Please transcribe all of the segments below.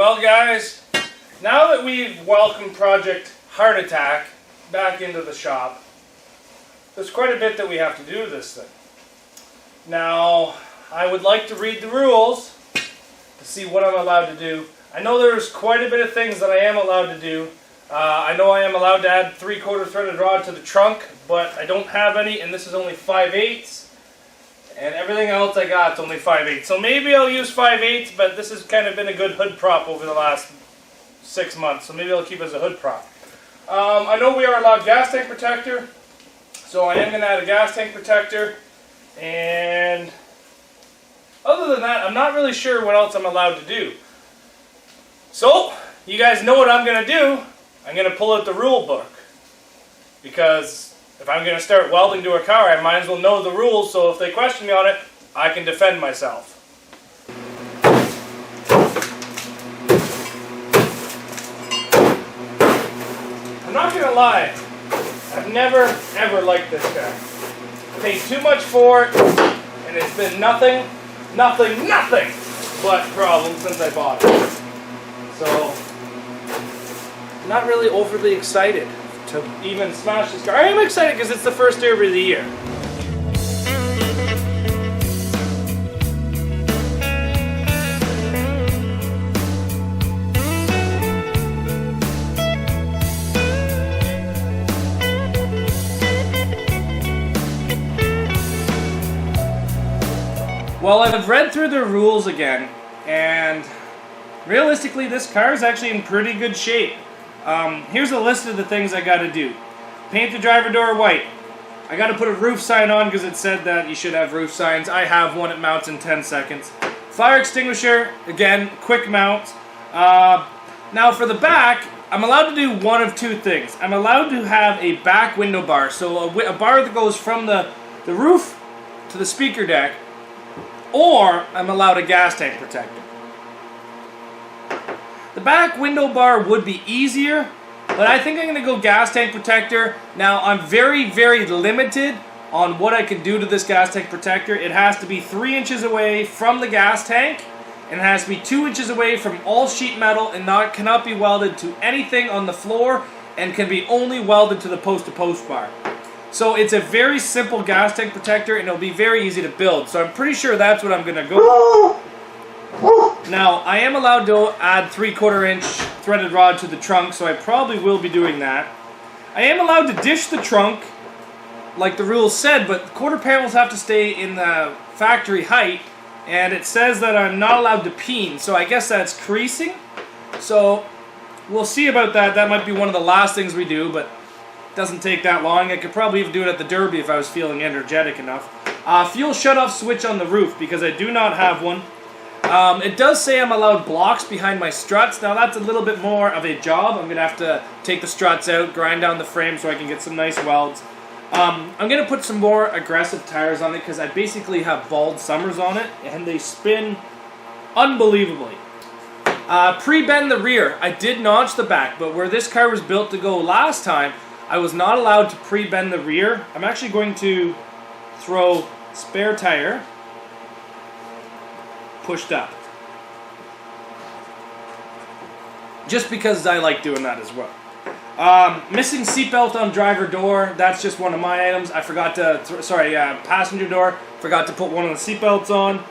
Well guys, now that we've welcomed Project Heart Attack back into the shop, there's quite a bit that we have to do to this thing. Now, I would like to read the rules to see what I'm allowed to do. I know there's quite a bit of things that I am allowed to do. I know I am allowed to add 3/4 threaded rod to the trunk, but I don't have any, and this is only 5/8. And everything else I got is only 5/8. So maybe I'll use 5/8, but this has kind of been a good hood prop over the last 6 months, so maybe I'll keep it as a hood prop. I know we are allowed gas tank protector, so I am going to add a gas tank protector. And other than that, I'm not really sure what else I'm allowed to do. So, you guys know what I'm going to do. I'm going to pull out the rule book. Because if I'm going to start welding to a car, I might as well know the rules, so if they question me on it, I can defend myself. I'm not going to lie, I've never ever liked this guy. Paid too much for it, and it's been nothing but problems since I bought it. So, I'm not really overly excited to even smash this car. I am excited because it's the first derby of the year. Well, I've read through the rules again, and realistically this car is actually in pretty good shape. Here's a list of the things I gotta do. Paint the driver door white. I gotta put a roof sign on because it said that you should have roof signs. I have one, it mounts in 10 seconds. Fire extinguisher, again, quick mount. Now for the back, I'm allowed to do one of two things. I'm allowed to have a back window bar, so a bar that goes from the roof to the speaker deck, or I'm allowed a gas tank protector. The back window bar would be easier, but I think I'm going to go gas tank protector. Now, I'm very, very limited on what I can do to this gas tank protector. It has to be 3 inches away from the gas tank, and it has to be 2 inches away from all sheet metal, and cannot be welded to anything on the floor, and can be only welded to the post-to-post bar. So it's a very simple gas tank protector, and it'll be very easy to build. So I'm pretty sure that's what I'm going to go. Now, I am allowed to add 3/4 inch threaded rod to the trunk, so I probably will be doing that. I am allowed to dish the trunk, like the rules said, but quarter panels have to stay in the factory height, and it says that I'm not allowed to peen, so I guess that's creasing. So, we'll see about that. That might be one of the last things we do, but it doesn't take that long. I could probably even do it at the Derby if I was feeling energetic enough. Fuel shut-off switch on the roof, because I do not have one. It does say I'm allowed blocks behind my struts. Now that's a little bit more of a job. I'm going to have to take the struts out, grind down the frame so I can get some nice welds. I'm going to put some more aggressive tires on it because I basically have bald summers on it and they spin unbelievably. Pre-bend the rear. I did notch the back, but where this car was built to go last time, I was not allowed to pre-bend the rear. I'm actually going to throw spare tire pushed up. Just because I like doing that as well. Missing seatbelt on driver door. That's just one of my items. I forgot to, passenger door. Forgot to put one of the seatbelts on.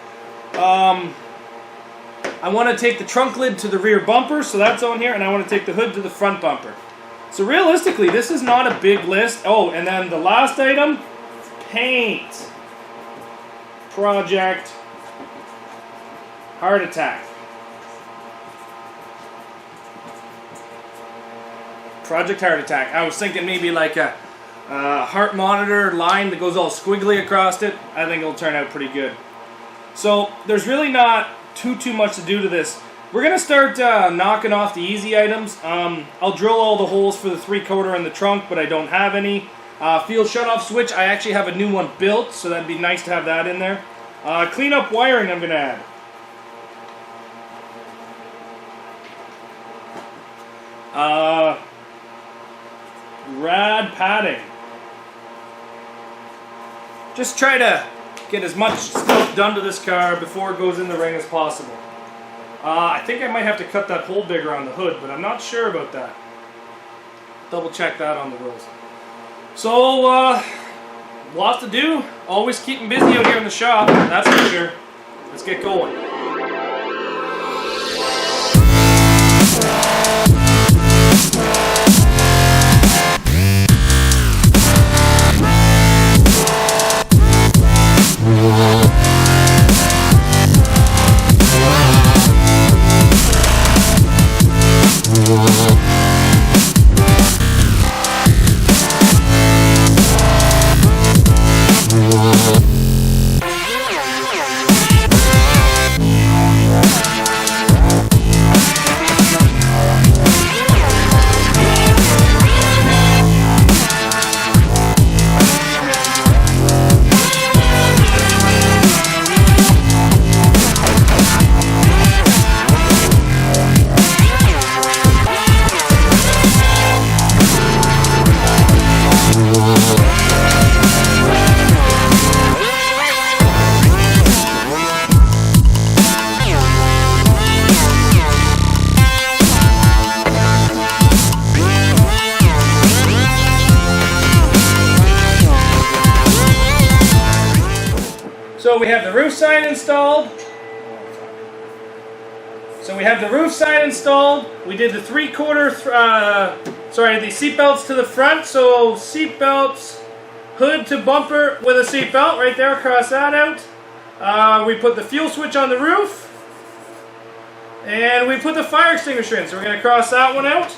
I want to take the trunk lid to the rear bumper, so that's on here, and I want to take the hood to the front bumper. So realistically, this is not a big list. Oh, and then the last item, paint. Project Heart Attack. Project Heart Attack. I was thinking maybe like a heart monitor line that goes all squiggly across it. I think it'll turn out pretty good. So there's really not too much to do to this. We're going to start knocking off the easy items. I'll drill all the holes for the 3/4 in the trunk, but I don't have any. Fuel shut-off switch, I actually have a new one built, so that'd be nice to have that in there. Clean up wiring I'm going to add. Rad padding. Just try to get as much stuff done to this car before it goes in the ring as possible. I think I might have to cut that hole bigger on the hood, but I'm not sure about that. Double check that on the rules. So, lots to do. Always keeping busy out here in the shop, that's for sure. Let's get going. So we have the roof sign installed. We did the the seat belts to the front. So seat belts, hood to bumper with a seat belt right there. Cross that out. We put the fuel switch on the roof, and we put the fire extinguisher in. So we're going to cross that one out.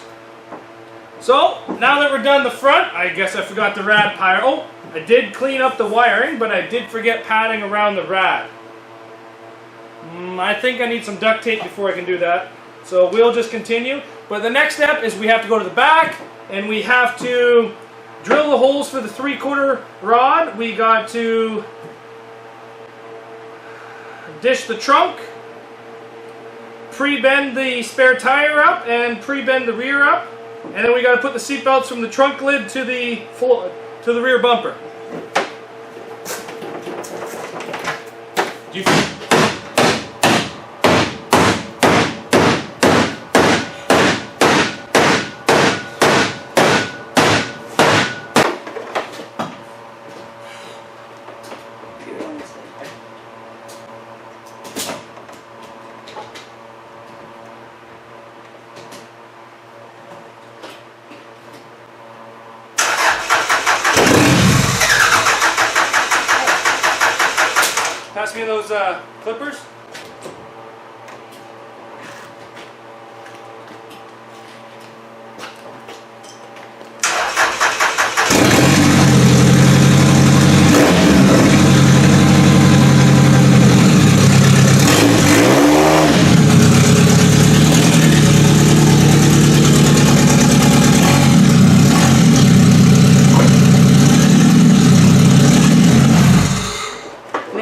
So now that we're done the front, I guess I forgot the rad pyre. Oh, I did clean up the wiring, but I did forget padding around the rad. I think I need some duct tape before I can do that. So we'll just continue. But the next step is we have to go to the back, and we have to drill the holes for the 3/4 rod. We got to dish the trunk, pre-bend the spare tire up, and pre-bend the rear up. And then we got to put the seat belts from the trunk lid to the floor, to the rear bumper. Pass me those clippers.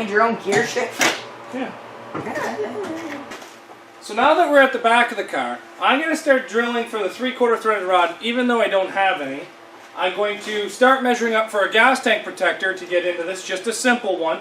Your own gear shift? Yeah. So now that we're at the back of the car, I'm going to start drilling for the 3/4 threaded rod, even though I don't have any. I'm going to start measuring up for a gas tank protector to get into this, just a simple one.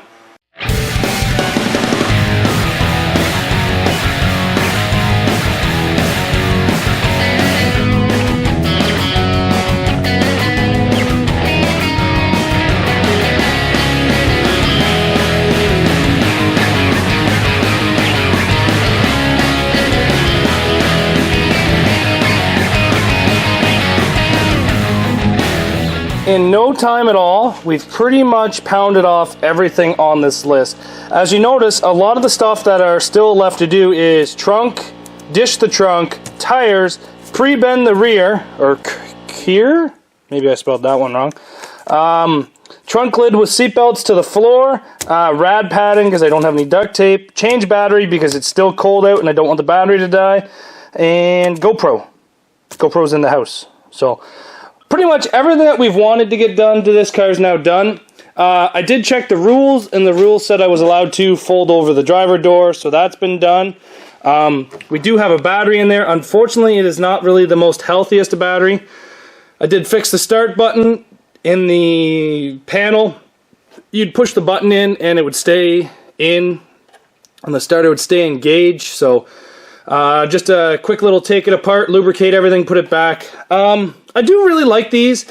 In no time at all, we've pretty much pounded off everything on this list. As you notice, a lot of the stuff that are still left to do is trunk, dish the trunk, tires, pre-bend the rear, or here? Maybe I spelled that one wrong. Trunk lid with seatbelts to the floor, rad padding because I don't have any duct tape, change battery because it's still cold out and I don't want the battery to die, and GoPro. GoPro's in the house. So pretty much everything that we've wanted to get done to this car is now done. I did check the rules, and the rules said I was allowed to fold over the driver door, so that's been done. We do have a battery in there. Unfortunately, it is not really the most healthiest battery. I did fix the start button in the panel. You'd push the button in, and it would stay in, and the starter would stay engaged, so Just a quick little take it apart, lubricate everything, put it back. I do really like these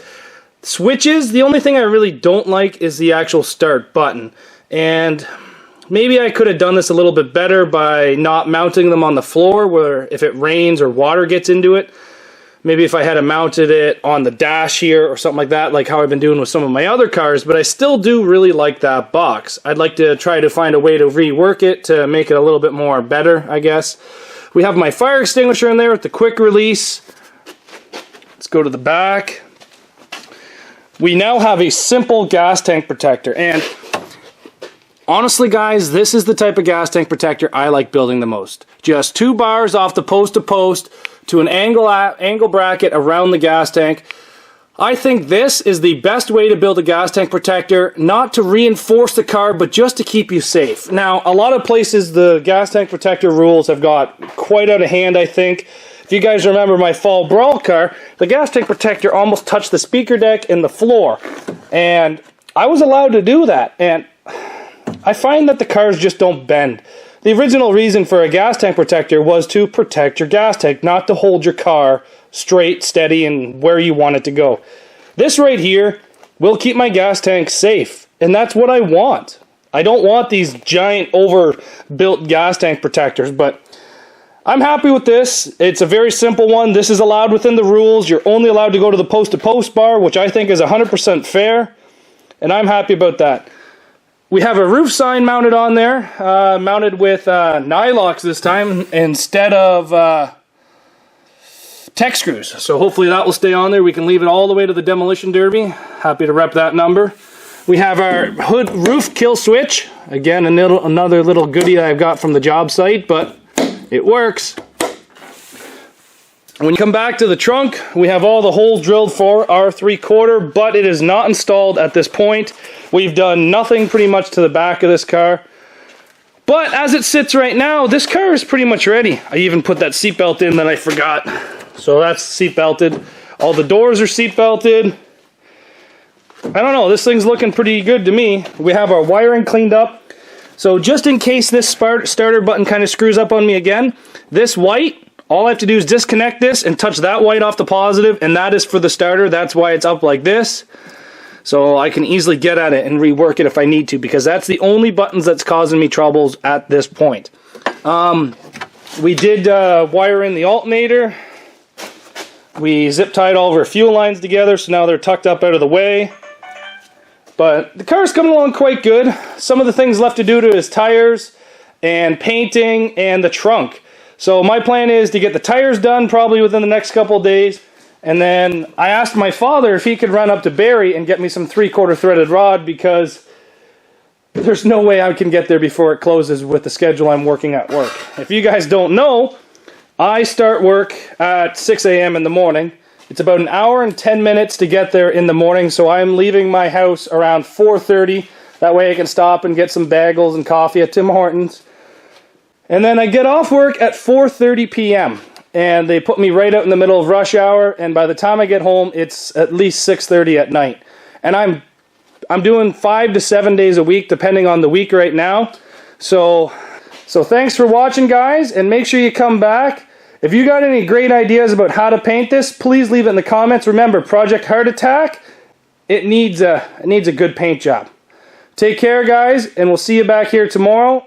switches. The only thing I really don't like is the actual start button. And maybe I could have done this a little bit better by not mounting them on the floor where if it rains or water gets into it. Maybe if I had mounted it on the dash here or something like that, like how I've been doing with some of my other cars, but I still do really like that box. I'd like to try to find a way to rework it to make it a little bit more better, I guess. We have my fire extinguisher in there with the quick release. Let's go to the back. We now have a simple gas tank protector, and honestly guys, this is the type of gas tank protector I like building the most. Just 2 bars off the post to post to an angle bracket around the gas tank. I think this is the best way to build a gas tank protector, not to reinforce the car, but just to keep you safe. Now, a lot of places the gas tank protector rules have got quite out of hand, I think. If you guys remember my fall brawl car, the gas tank protector almost touched the speaker deck and the floor. And I was allowed to do that, and I find that the cars just don't bend. The original reason for a gas tank protector was to protect your gas tank, not to hold your car straight, steady, and where you want it to go. This right here will keep my gas tank safe, and that's what I want. I don't want these giant overbuilt gas tank protectors, but I'm happy with this. It's a very simple one. This is allowed within the rules. You're only allowed to go to the post-to-post bar, which I think is 100% fair, and I'm happy about that. We have a roof sign mounted on there, mounted with nylocks this time instead of tech screws. So hopefully that will stay on there. We can leave it all the way to the demolition derby. Happy to rep that number. We have our hood roof kill switch. Again, another little goodie I've got from the job site, but it works. When you come back to the trunk, we have all the holes drilled for our 3/4, but it is not installed at this point. We've done nothing pretty much to the back of this car. But as it sits right now, this car is pretty much ready. I even put that seatbelt in that I forgot. So that's seatbelted. All the doors are seatbelted. I don't know, this thing's looking pretty good to me. We have our wiring cleaned up. So just in case this starter button kind of screws up on me again, this white, all I have to do is disconnect this and touch that white off the positive, and that is for the starter. That's why it's up like this. So I can easily get at it and rework it if I need to, because that's the only buttons that's causing me troubles at this point. We did wire in the alternator. We zip tied all of our fuel lines together, so now they're tucked up out of the way. But the car's coming along quite good. Some of the things left to do to his tires and painting and the trunk. So my plan is to get the tires done probably within the next couple of days. And then I asked my father if he could run up to Barrie and get me some 3/4 threaded rod, because there's no way I can get there before it closes with the schedule I'm working at work. If you guys don't know, I start work at 6 a.m. in the morning. It's about 1 hour and 10 minutes to get there in the morning, so I'm leaving my house around 4:30. That way I can stop and get some bagels and coffee at Tim Hortons. And then I get off work at 4:30 p.m. and they put me right out in the middle of rush hour, and by the time I get home, it's at least 6:30 at night. And I'm doing 5 to 7 days a week, depending on the week right now. So thanks for watching, guys, and make sure you come back. If you got any great ideas about how to paint this, please leave it in the comments. Remember, Project Heart Attack, it needs a good paint job. Take care, guys, and we'll see you back here tomorrow.